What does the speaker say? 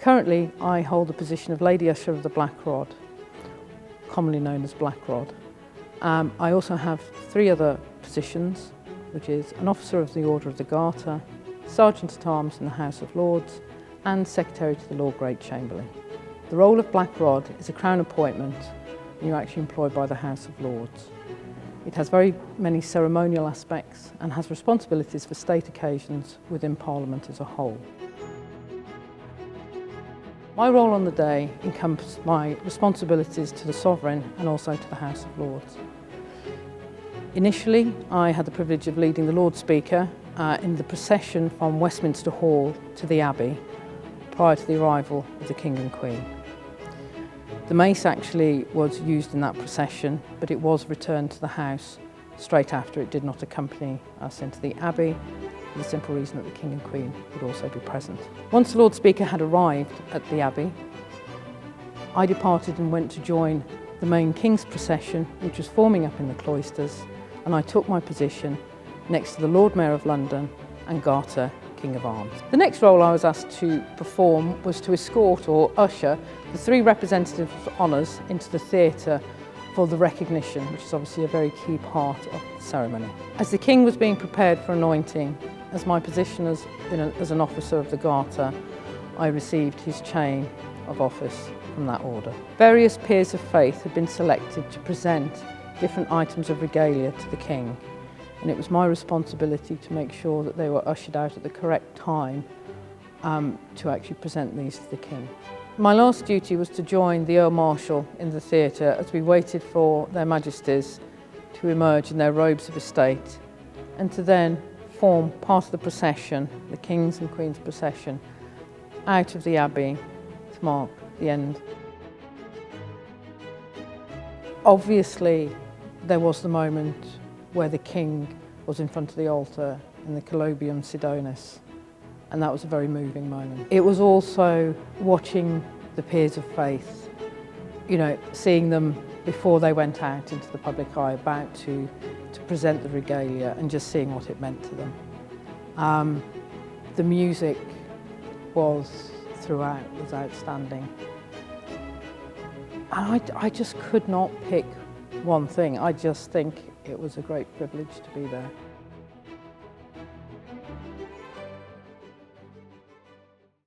Currently, I hold the position of Lady Usher of the Black Rod, commonly known as Black Rod. I also have 3 other positions, which is an Officer of the Order of the Garter, Sergeant at Arms in the House of Lords, and Secretary to the Lord Great Chamberlain. The role of Black Rod is a Crown appointment, and you're actually employed by the House of Lords. It has very many ceremonial aspects and has responsibilities for state occasions within Parliament as a whole. My role on the day encompassed my responsibilities to the Sovereign and also to the House of Lords. Initially, I had the privilege of leading the Lord Speaker in the procession from Westminster Hall to the Abbey prior to the arrival of the King and Queen. The mace actually was used in that procession, but it was returned to the House straight after. It did not accompany us into the Abbey, for the simple reason that the King and Queen would also be present. Once the Lord Speaker had arrived at the Abbey, I departed and went to join the main King's procession, which was forming up in the cloisters, and I took my position next to the Lord Mayor of London and Garter, King of Arms. The next role I was asked to perform was to escort or usher the 3 representative honours into the theatre for the recognition, which is obviously a very key part of the ceremony. As the King was being prepared for anointing, as my position as an officer of the Garter, I received his chain of office from that order. Various peers of faith had been selected to present different items of regalia to the King, and it was my responsibility to make sure that they were ushered out at the correct time to actually present these to the King. My last duty was to join the Earl Marshal in the theatre as we waited for their Majesties to emerge in their robes of estate and to then form part of the procession, the King's and Queen's procession, out of the Abbey to mark the end. Obviously, there was the moment where the King was in front of the altar in the Colobium Sidonis, and that was a very moving moment. It was also watching the peers of faith, seeing them before they went out into the public eye, about to present the regalia, and just seeing what it meant to them. The music was outstanding. And I just could not pick one thing. I just think it was a great privilege to be there.